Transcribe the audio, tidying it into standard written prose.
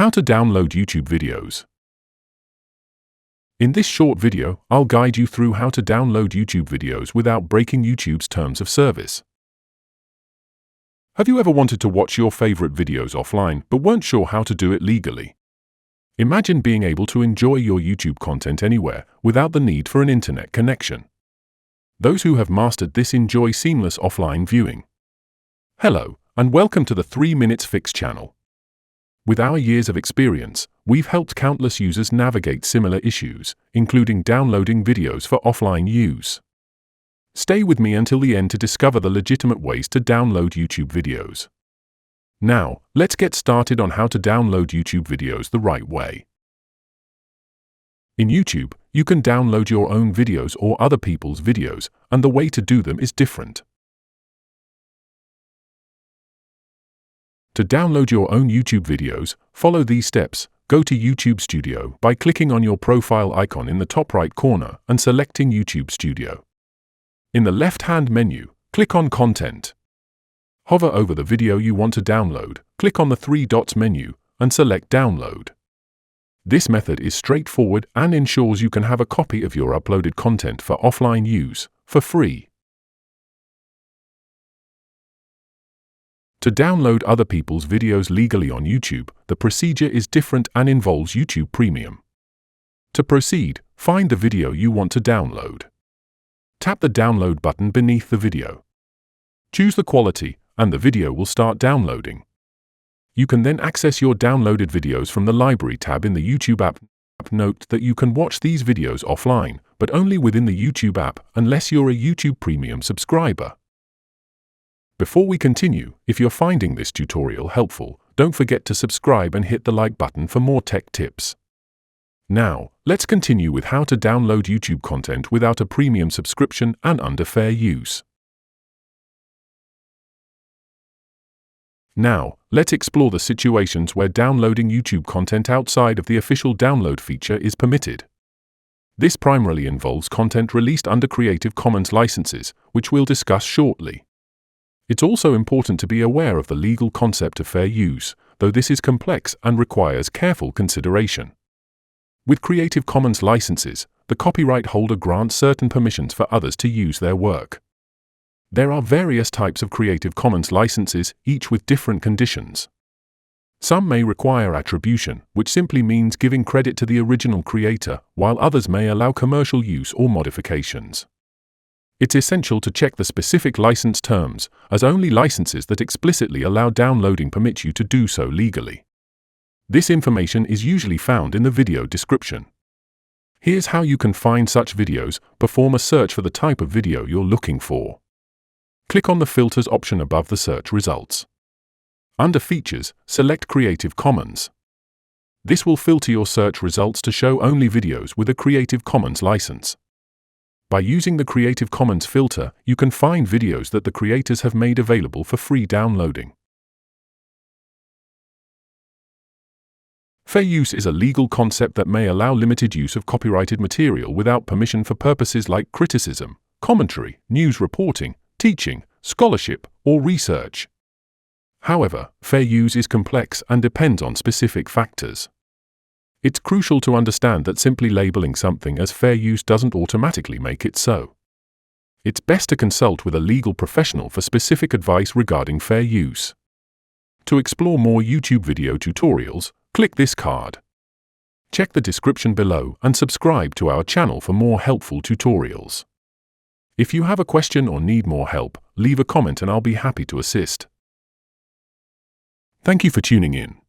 How to download YouTube videos. In this short video, I'll guide you through how to download YouTube videos without breaking YouTube's terms of service. Have you ever wanted to watch your favorite videos offline but weren't sure how to do it legally? Imagine being able to enjoy your YouTube content anywhere without the need for an internet connection. Those who have mastered this enjoy seamless offline viewing. Hello, and welcome to the 3 Minutes Fix channel. With our years of experience, we've helped countless users navigate similar issues, including downloading videos for offline use. Stay with me until the end to discover the legitimate ways to download YouTube videos. Now, let's get started on how to download YouTube videos the right way. In YouTube, you can download your own videos or other people's videos, and the way to do them is different. To download your own YouTube videos, follow these steps. Go to YouTube Studio by clicking on your profile icon in the top right corner and selecting YouTube Studio. In the left-hand menu, click on Content. Hover over the video you want to download, click on the 3 dots menu, and select Download. This method is straightforward and ensures you can have a copy of your uploaded content for offline use, for free. To download other people's videos legally on YouTube, the procedure is different and involves YouTube Premium. To proceed, find the video you want to download. Tap the download button beneath the video. Choose the quality, and the video will start downloading. You can then access your downloaded videos from the Library tab in the YouTube app. Note that you can watch these videos offline, but only within the YouTube app unless you're a YouTube Premium subscriber. Before we continue, if you're finding this tutorial helpful, don't forget to subscribe and hit the like button for more tech tips. Now, let's continue with how to download YouTube content without a premium subscription and under fair use. Now, let's explore the situations where downloading YouTube content outside of the official download feature is permitted. This primarily involves content released under Creative Commons licenses, which we'll discuss shortly. It's also important to be aware of the legal concept of fair use, though this is complex and requires careful consideration. With Creative Commons licenses, the copyright holder grants certain permissions for others to use their work. There are various types of Creative Commons licenses, each with different conditions. Some may require attribution, which simply means giving credit to the original creator, while others may allow commercial use or modifications. It's essential to check the specific license terms, as only licenses that explicitly allow downloading permit you to do so legally. This information is usually found in the video description. Here's how you can find such videos. Perform a search for the type of video you're looking for. Click on the Filters option above the search results. Under Features, select Creative Commons. This will filter your search results to show only videos with a Creative Commons license. By using the Creative Commons filter, you can find videos that the creators have made available for free downloading. Fair use is a legal concept that may allow limited use of copyrighted material without permission for purposes like criticism, commentary, news reporting, teaching, scholarship, or research. However, fair use is complex and depends on specific factors. It's crucial to understand that simply labeling something as fair use doesn't automatically make it so. It's best to consult with a legal professional for specific advice regarding fair use. To explore more YouTube video tutorials, click this card. Check the description below and subscribe to our channel for more helpful tutorials. If you have a question or need more help, leave a comment and I'll be happy to assist. Thank you for tuning in.